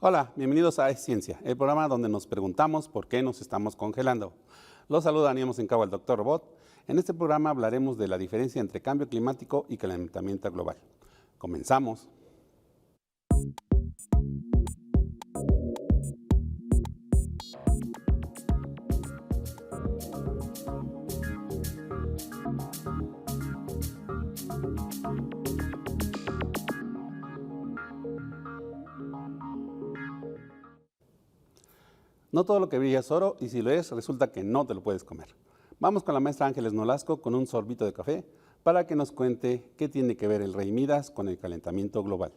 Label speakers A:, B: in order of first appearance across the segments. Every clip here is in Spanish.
A: Hola, bienvenidos a Es Ciencia, el programa donde nos preguntamos por qué nos estamos congelando. Los saluda Aníamos en Cabo el Dr. Robot. En este programa hablaremos de la diferencia entre cambio climático y calentamiento global. Comenzamos. No todo lo que brilla es oro y si lo es, resulta que no te lo puedes comer. Vamos con la maestra Ángeles Nolasco con un sorbito de café para que nos cuente qué tiene que ver el rey Midas con el calentamiento global.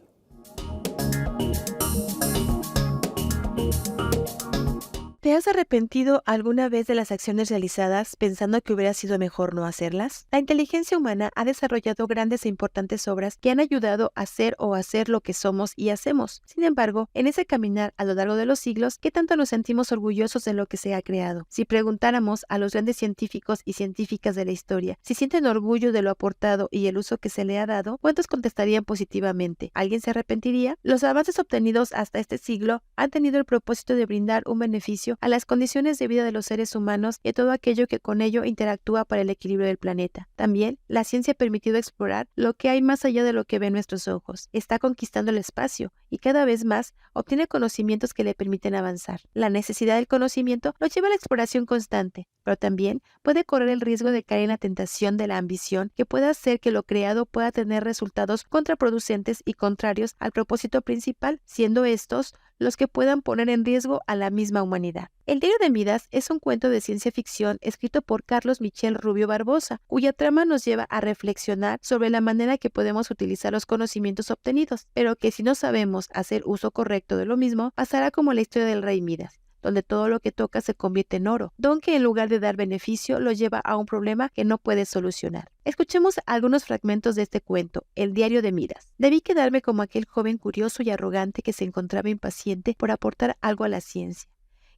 B: ¿Te has arrepentido alguna vez de las acciones realizadas pensando que hubiera sido mejor no hacerlas? La inteligencia humana ha desarrollado grandes e importantes obras que han ayudado a ser o hacer lo que somos y hacemos. Sin embargo, en ese caminar a lo largo de los siglos, ¿qué tanto nos sentimos orgullosos de lo que se ha creado? Si preguntáramos a los grandes científicos y científicas de la historia si sienten orgullo de lo aportado y el uso que se le ha dado, ¿cuántos contestarían positivamente? ¿Alguien se arrepentiría? Los avances obtenidos hasta este siglo han tenido el propósito de brindar un beneficio a las condiciones de vida de los seres humanos y a todo aquello que con ello interactúa para el equilibrio del planeta. También, la ciencia ha permitido explorar lo que hay más allá de lo que ven nuestros ojos. Está conquistando el espacio y cada vez más obtiene conocimientos que le permiten avanzar. La necesidad del conocimiento lo lleva a la exploración constante, pero también puede correr el riesgo de caer en la tentación de la ambición que puede hacer que lo creado pueda tener resultados contraproducentes y contrarios al propósito principal, siendo estos los que puedan poner en riesgo a la misma humanidad. El diario de Midas es un cuento de ciencia ficción escrito por Carlos Michel Rubio Barbosa, cuya trama nos lleva a reflexionar sobre la manera que podemos utilizar los conocimientos obtenidos, pero que si no sabemos hacer uso correcto de lo mismo, pasará como la historia del rey Midas, donde todo lo que toca se convierte en oro, don que en lugar de dar beneficio lo lleva a un problema que no puede solucionar. Escuchemos algunos fragmentos de este cuento, El diario de Midas. Debí quedarme como aquel joven curioso y arrogante que se encontraba impaciente por aportar algo a la ciencia.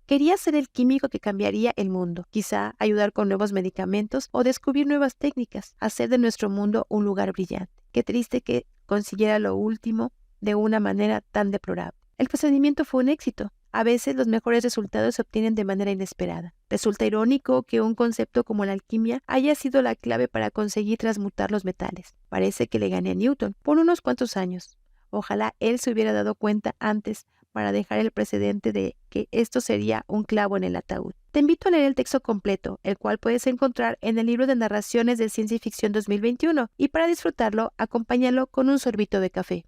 B: Quería ser el químico que cambiaría el mundo, quizá ayudar con nuevos medicamentos o descubrir nuevas técnicas, hacer de nuestro mundo un lugar brillante. Qué triste que consiguiera lo último de una manera tan deplorable. El procedimiento fue un éxito. A veces los mejores resultados se obtienen de manera inesperada. Resulta irónico que un concepto como la alquimia haya sido la clave para conseguir transmutar los metales. Parece que le gané a Newton por unos cuantos años. Ojalá él se hubiera dado cuenta antes para dejar el precedente de que esto sería un clavo en el ataúd. Te invito a leer el texto completo, el cual puedes encontrar en el libro de narraciones de Ciencia y Ficción 2021, y para disfrutarlo, acompáñalo con un sorbito de café.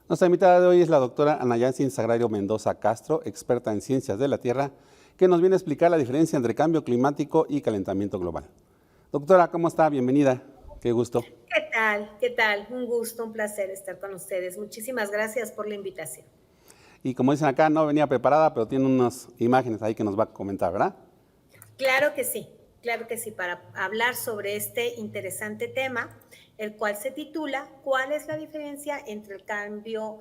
A: Nuestra invitada de hoy es la doctora Ana Yansin Sagrario Mendoza Castro, experta en ciencias de la Tierra, que nos viene a explicar la diferencia entre cambio climático y calentamiento global. Doctora, ¿cómo está? Bienvenida. Qué gusto.
C: ¿Qué tal? ¿Qué tal? Un gusto, un placer estar con ustedes. Muchísimas gracias por la invitación.
A: Y como dicen acá, no venía preparada, pero tiene unas imágenes ahí que nos va a comentar, ¿verdad?
C: Claro que sí, para hablar sobre este interesante tema, el cual se titula ¿Cuál es la diferencia entre el cambio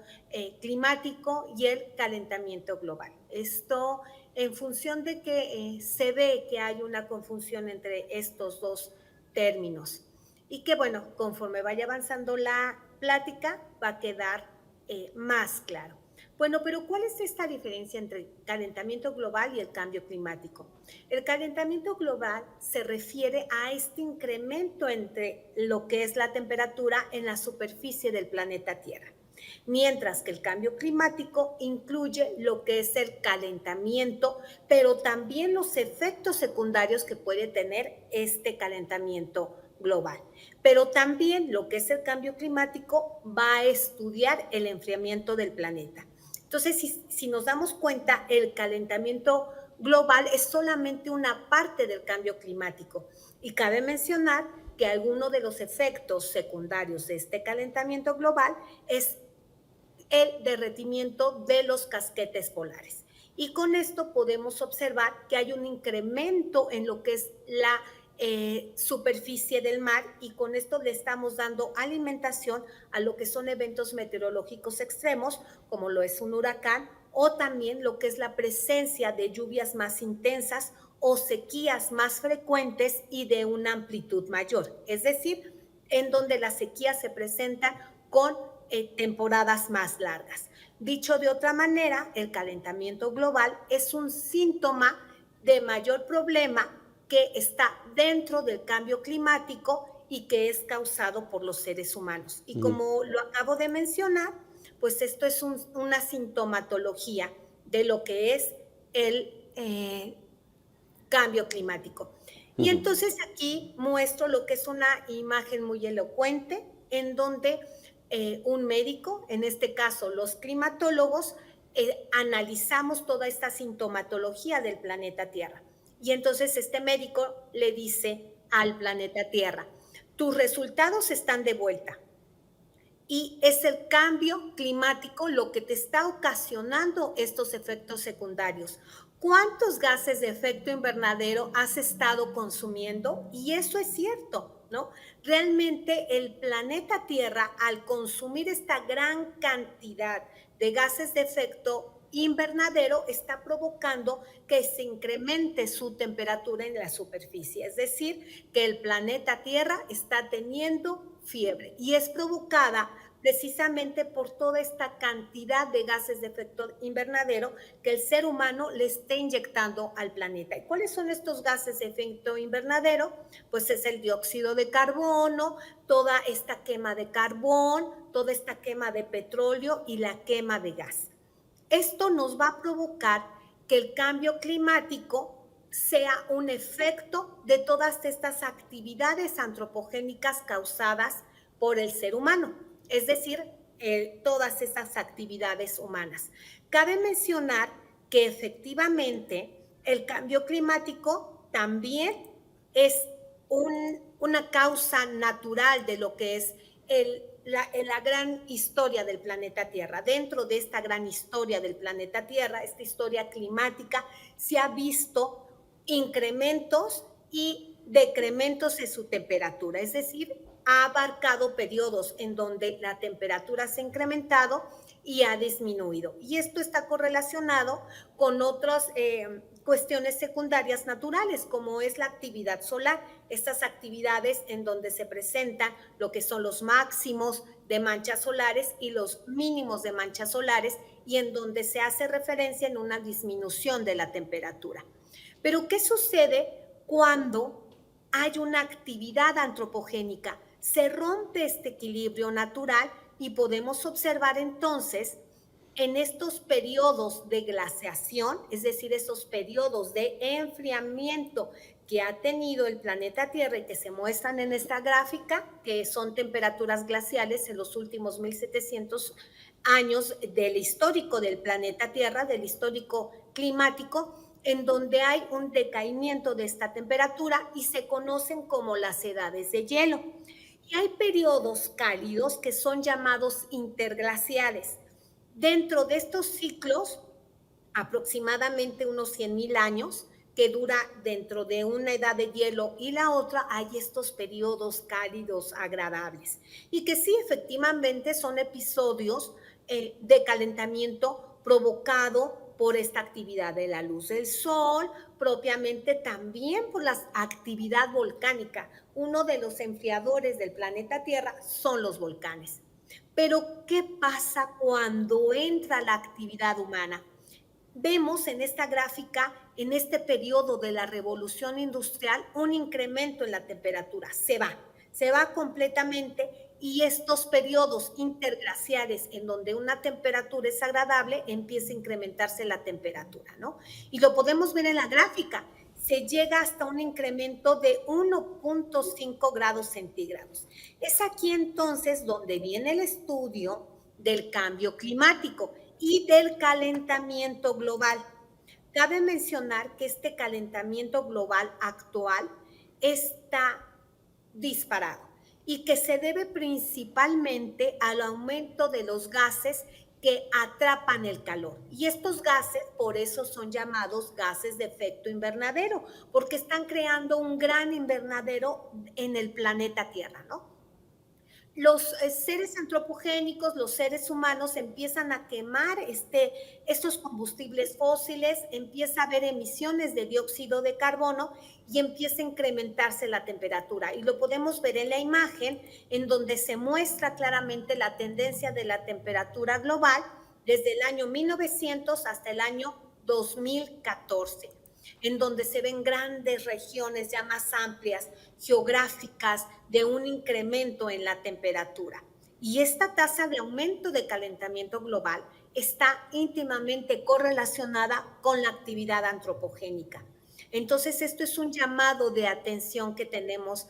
C: climático y el calentamiento global? Esto en función de que se ve que hay una confusión entre estos dos términos y que, bueno, conforme vaya avanzando la plática va a quedar más claro. Bueno, pero ¿cuál es esta diferencia entre el calentamiento global y el cambio climático? El calentamiento global se refiere a este incremento entre lo que es la temperatura en la superficie del planeta Tierra, mientras que el cambio climático incluye lo que es el calentamiento, pero también los efectos secundarios que puede tener este calentamiento global. Pero también lo que es el cambio climático va a estudiar el enfriamiento del planeta. Entonces, si nos damos cuenta, el calentamiento global es solamente una parte del cambio climático. Y cabe mencionar que alguno de los efectos secundarios de este calentamiento global es el derretimiento de los casquetes polares. Y con esto podemos observar que hay un incremento en lo que es la superficie del mar, y con esto le estamos dando alimentación a lo que son eventos meteorológicos extremos, como lo es un huracán, o también lo que es la presencia de lluvias más intensas o sequías más frecuentes y de una amplitud mayor. Es decir, en donde las sequías se presentan con temporadas más largas. Dicho de otra manera, el calentamiento global es un síntoma de mayor problema que está dentro del cambio climático y que es causado por los seres humanos. Y como lo acabo de mencionar, pues esto es una sintomatología de lo que es el cambio climático. Y entonces aquí muestro lo que es una imagen muy elocuente en donde un médico, en este caso los climatólogos, analizamos toda esta sintomatología del planeta Tierra. Y entonces este médico le dice al planeta Tierra, tus resultados están de vuelta. Y es el cambio climático lo que te está ocasionando estos efectos secundarios. ¿Cuántos gases de efecto invernadero has estado consumiendo? Y eso es cierto, ¿no? Realmente el planeta Tierra, al consumir esta gran cantidad de gases de efecto invernadero, está provocando que se incremente su temperatura en la superficie. Es decir, que el planeta Tierra está teniendo fiebre y es provocada precisamente por toda esta cantidad de gases de efecto invernadero que el ser humano le está inyectando al planeta. ¿Y cuáles son estos gases de efecto invernadero? Pues es el dióxido de carbono, toda esta quema de carbón, toda esta quema de petróleo y la quema de gas. Esto nos va a provocar que el cambio climático sea un efecto de todas estas actividades antropogénicas causadas por el ser humano, es decir, todas esas actividades humanas. Cabe mencionar que efectivamente el cambio climático también es una causa natural de lo que es la gran historia del planeta Tierra. Dentro de esta gran historia del planeta Tierra, esta historia climática, se ha visto incrementos y decrementos en su temperatura, es decir, ha abarcado periodos en donde la temperatura se ha incrementado y ha disminuido. Y esto está correlacionado con otras cuestiones secundarias naturales, como es la actividad solar. Estas actividades en donde se presentan lo que son los máximos de manchas solares y los mínimos de manchas solares, y en donde se hace referencia en una disminución de la temperatura. Pero ¿qué sucede cuando hay una actividad antropogénica? Se rompe este equilibrio natural y podemos observar entonces en estos periodos de glaciación, es decir, esos periodos de enfriamiento que ha tenido el planeta Tierra y que se muestran en esta gráfica, que son temperaturas glaciales en los últimos 1700 años del histórico del planeta Tierra, del histórico climático, en donde hay un decaimiento de esta temperatura y se conocen como las edades de hielo. Y hay periodos cálidos que son llamados interglaciales. Dentro de estos ciclos, aproximadamente unos 100,000 años, que dura dentro de una edad de hielo y la otra, hay estos periodos cálidos agradables. Y que sí, efectivamente, son episodios de calentamiento provocado por esta actividad de la luz del sol, propiamente también por la actividad volcánica. Uno de los enfriadores del planeta Tierra son los volcanes. Pero, ¿qué pasa cuando entra la actividad humana? Vemos en esta gráfica, en este periodo de la revolución industrial, un incremento en la temperatura. Se va completamente, y estos periodos interglaciares en donde una temperatura es agradable, empieza a incrementarse la temperatura, ¿no? Y lo podemos ver en la gráfica. Se llega hasta un incremento de 1.5 grados centígrados. Es aquí entonces donde viene el estudio del cambio climático y del calentamiento global. Cabe mencionar que este calentamiento global actual está disparado y que se debe principalmente al aumento de los gases que atrapan el calor. Y estos gases, por eso son llamados gases de efecto invernadero, porque están creando un gran invernadero en el planeta Tierra, ¿no? los seres antropogénicos, los seres humanos empiezan a quemar estos combustibles fósiles, empieza a haber emisiones de dióxido de carbono y empieza a incrementarse la temperatura. Y lo podemos ver en la imagen, en donde se muestra claramente la tendencia de la temperatura global desde el año 1900 hasta el año 2014, en donde se ven grandes regiones ya más amplias, geográficas, de un incremento en la temperatura. Y esta tasa de aumento de calentamiento global está íntimamente correlacionada con la actividad antropogénica. Entonces, esto es un llamado de atención que tenemos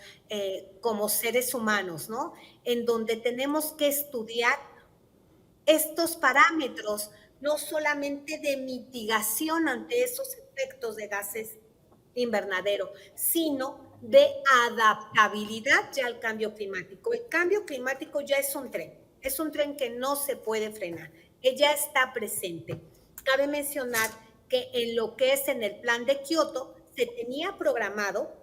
C: como seres humanos, ¿no? En donde tenemos que estudiar estos parámetros, no solamente de mitigación ante esos efectos de gases invernadero, sino de adaptabilidad ya al cambio climático. El cambio climático ya es un tren que no se puede frenar, que ya está presente. Cabe mencionar que en lo que es en el plan de Kioto se tenía programado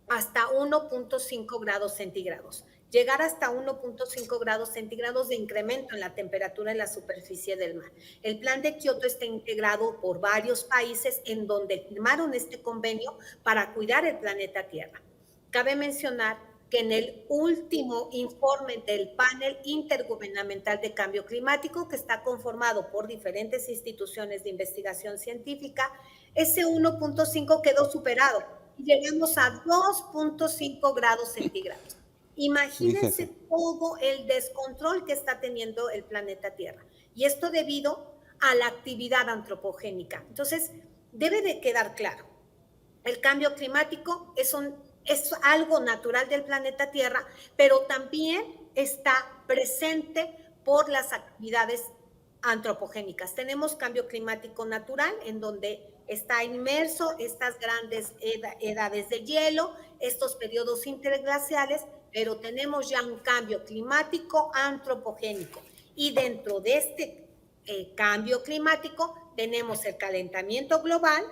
C: hasta 1.5 grados centígrados, llegar hasta 1.5 grados centígrados de incremento en la temperatura en la superficie del mar. El plan de Kioto está integrado por varios países en donde firmaron este convenio para cuidar el planeta Tierra. Cabe mencionar que en el último informe del panel intergubernamental de cambio climático, que está conformado por diferentes instituciones de investigación científica, ese 1.5 quedó superado y llegamos a 2.5 grados centígrados. Imagínense todo el descontrol que está teniendo el planeta Tierra. Y esto debido a la actividad antropogénica. Entonces, debe de quedar claro, el cambio climático es algo natural del planeta Tierra, pero también está presente por las actividades antropogénicas. Tenemos cambio climático natural, en donde está inmerso estas grandes edades de hielo, estos periodos interglaciales, pero tenemos ya un cambio climático antropogénico. Y dentro de este cambio climático tenemos el calentamiento global,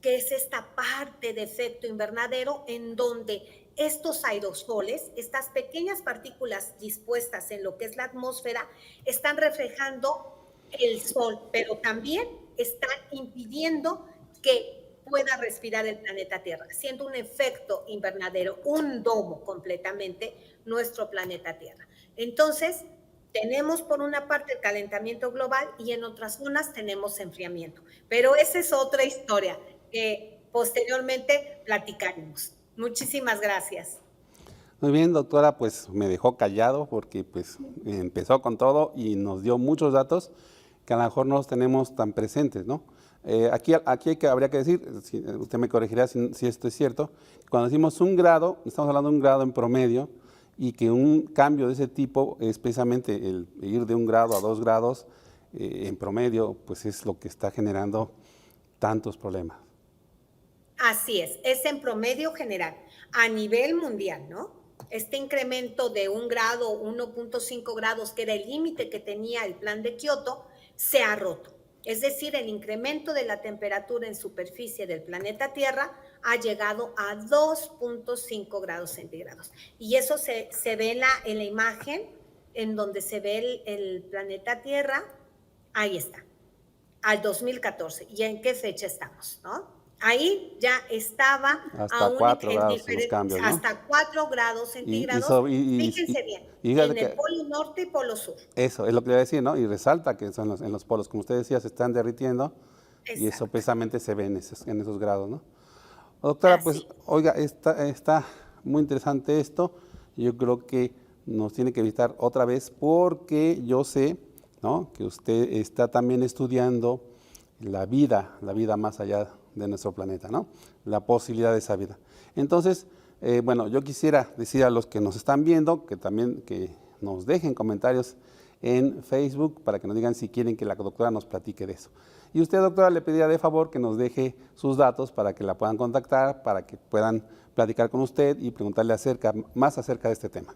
C: que es esta parte de efecto invernadero en donde estos aerosoles, estas pequeñas partículas dispuestas en lo que es la atmósfera, están reflejando el sol, pero también están impidiendo que pueda respirar el planeta Tierra, siendo un efecto invernadero, un domo completamente nuestro planeta Tierra. Entonces, tenemos por una parte el calentamiento global y en otras zonas tenemos enfriamiento, pero esa es otra historia que posteriormente platicaremos. Muchísimas gracias.
A: Muy bien, doctora, pues me dejó callado porque pues empezó con todo y nos dio muchos datos que a lo mejor no los tenemos tan presentes, ¿no? Aquí habría que decir, usted me corregirá si esto es cierto, cuando decimos 1 grado, estamos hablando de 1 grado en promedio y que un cambio de ese tipo es precisamente el ir de 1 grado a 2 grados en promedio, pues es lo que está generando tantos problemas.
C: Así es en promedio general, a nivel mundial, ¿no? Este incremento de 1 grado, 1.5 grados, que era el límite que tenía el plan de Kioto, se ha roto. Es decir, el incremento de la temperatura en superficie del planeta Tierra ha llegado a 2.5 grados centígrados. Y eso se ve en la imagen, en donde se ve el planeta Tierra, ahí está, al 2014. ¿Y en qué fecha estamos, no? Ahí ya estaba
A: hasta 4 grados los cambios, ¿no?
C: Hasta 4 grados centígrados. Fíjense bien, en el polo norte y polo sur.
A: Eso es lo que le iba a decir, ¿no? Y resalta que son en los polos, como usted decía, se están derritiendo. Exacto. Y eso precisamente se ve en esos grados, ¿no? Doctora, así. Pues, oiga, está muy interesante esto. Yo creo que nos tiene que visitar otra vez porque yo sé, ¿no?, que usted está también estudiando la vida más allá de nuestro planeta, ¿no? La posibilidad de esa vida. Entonces, bueno, yo quisiera decir a los que nos están viendo que también que nos dejen comentarios en Facebook para que nos digan si quieren que la doctora nos platique de eso. Y usted, doctora, le pediría de favor que nos deje sus datos para que la puedan contactar, para que puedan platicar con usted y preguntarle más acerca de este tema.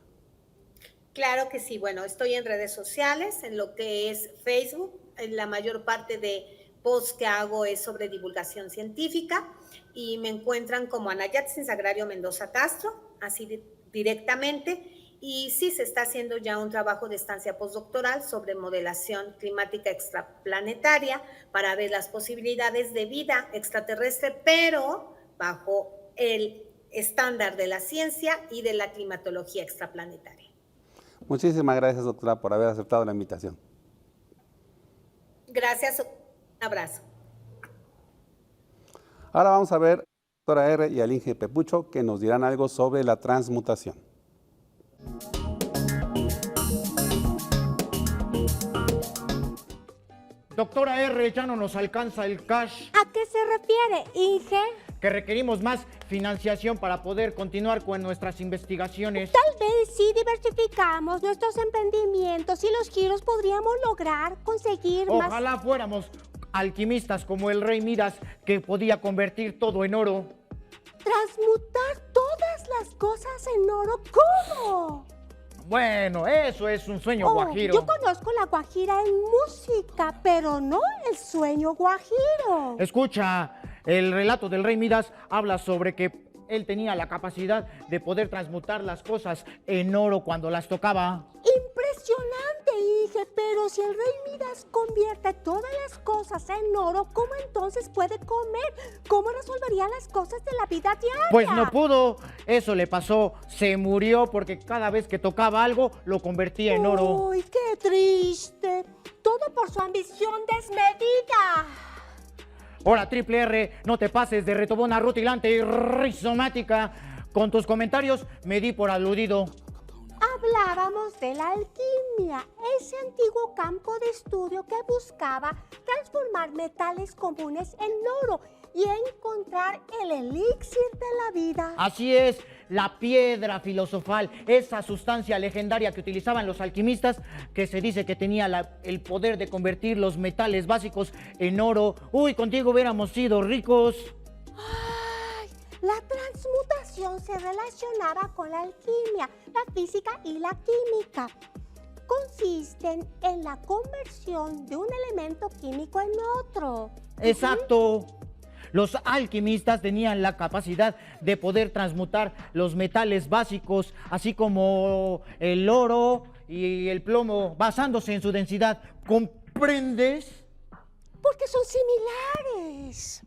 C: Claro que sí. Bueno, estoy en redes sociales, en lo que es Facebook, en la mayor parte de post que hago es sobre divulgación científica y me encuentran como Ana Yatsin Sagrario Mendoza Castro, así directamente. Y sí se está haciendo ya un trabajo de estancia postdoctoral sobre modelación climática extraplanetaria para ver las posibilidades de vida extraterrestre, pero bajo el estándar de la ciencia y de la climatología extraplanetaria.
A: Muchísimas gracias, doctora, por haber aceptado la invitación.
C: Gracias, un abrazo.
A: Ahora vamos a ver a la doctora R y al Inge Pepucho, que nos dirán algo sobre la transmutación.
D: Doctora R, ya no nos alcanza el cash.
E: ¿A qué se refiere, Inge?
D: Que requerimos más financiación para poder continuar con nuestras investigaciones.
E: Tal vez si diversificamos nuestros emprendimientos y los giros podríamos lograr conseguir más.
D: Ojalá fuéramos alquimistas como el rey Midas, que podía convertir todo en oro.
E: ¿Transmutar todas las cosas en oro? ¿Cómo?
D: Bueno, eso es un sueño guajiro.
E: Yo conozco la guajira en música, pero no el sueño guajiro.
D: Escucha, el relato del rey Midas habla sobre que él tenía la capacidad de poder transmutar las cosas en oro cuando las tocaba.
E: Impresionante, Inge, pero si el rey Midas convierte todas las cosas en oro, ¿cómo entonces puede comer? ¿Cómo resolvería las cosas de la vida diaria?
D: Pues no pudo, eso le pasó, se murió porque cada vez que tocaba algo lo convertía en oro.
E: ¡Uy, qué triste! Todo por su ambición desmedida.
D: Ahora, Triple R, no te pases de retobona rutilante y rizomática. Con tus comentarios me di por aludido.
E: Hablábamos de la alquimia, ese antiguo campo de estudio que buscaba transformar metales comunes en oro y encontrar el elixir de la vida.
D: Así es, la piedra filosofal, esa sustancia legendaria que utilizaban los alquimistas, que se dice que tenía el poder de convertir los metales básicos en oro. Uy, contigo hubiéramos sido ricos.
E: ¡Ay! La transmutación se relacionaba con la alquimia, la física y la química. Consisten en la conversión de un elemento químico en otro.
D: Exacto. Los alquimistas tenían la capacidad de poder transmutar los metales básicos, así como el oro y el plomo, basándose en su densidad. ¿Comprendes?
E: Porque son similares.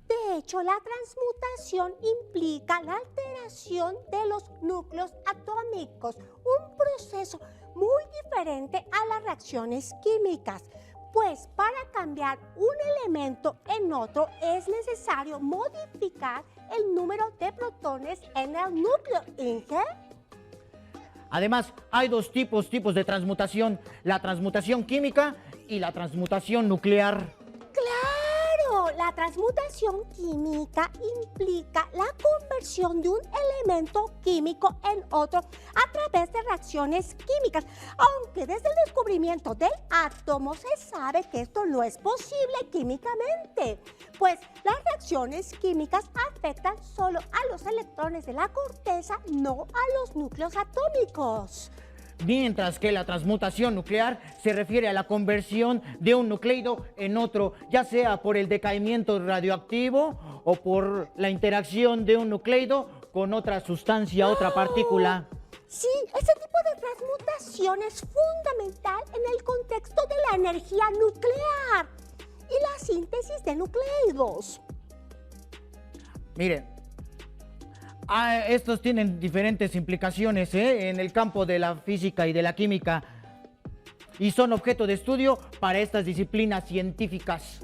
E: De hecho, la transmutación implica la alteración de los núcleos atómicos, un proceso muy diferente a las reacciones químicas. Pues para cambiar un elemento en otro es necesario modificar el número de protones en el núcleo, Inge.
D: Además, hay dos tipos de transmutación, la transmutación química y la transmutación nuclear.
E: ¡Claro! La transmutación química implica la conversión de un elemento químico en otro a través de reacciones químicas, aunque desde el descubrimiento del átomo se sabe que esto no es posible químicamente, pues las reacciones químicas afectan solo a los electrones de la corteza, no a los núcleos atómicos.
D: Mientras que la transmutación nuclear se refiere a la conversión de un nucleido en otro, ya sea por el decaimiento radioactivo o por la interacción de un nucleido con otra sustancia, otra partícula.
E: Sí, ese tipo de transmutación es fundamental en el contexto de la energía nuclear y la síntesis de nucleidos.
D: Miren, estos tienen diferentes implicaciones en el campo de la física y de la química y son objeto de estudio para estas disciplinas científicas.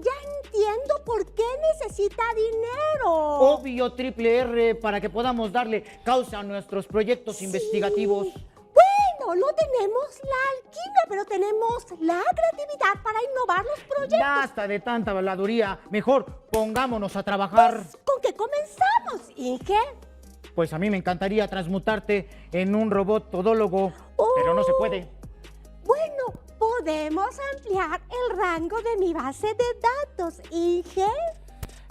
E: Ya entiendo por qué necesita dinero.
D: Obvio, Triple R, para que podamos darle causa a nuestros proyectos investigativos.
E: Bueno, no tenemos la alquimia, pero tenemos la creatividad para innovar los proyectos.
D: Basta de tanta habladuría, mejor pongámonos a trabajar.
E: Pues, ¿con qué comenzamos, Inge?
D: Pues a mí me encantaría transmutarte en un robot todólogo, pero no se puede.
E: Bueno, podemos ampliar el rango de mi base de datos, Inge.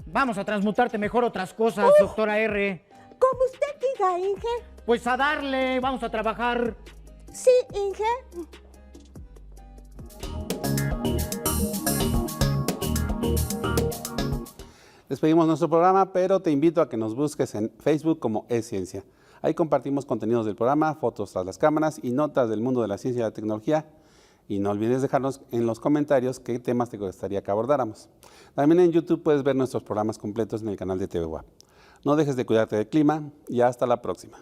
D: Vamos a transmutarte mejor otras cosas, doctora R.
E: Como usted diga, Inge.
D: Pues a darle, vamos a trabajar.
E: Sí, Inge.
A: Despedimos nuestro programa, pero te invito a que nos busques en Facebook como Es Ciencia. Ahí compartimos contenidos del programa, fotos tras las cámaras y notas del mundo de la ciencia y la tecnología. Y no olvides dejarnos en los comentarios qué temas te gustaría que abordáramos. También en YouTube puedes ver nuestros programas completos en el canal de TV UAP. No dejes de cuidarte del clima y hasta la próxima.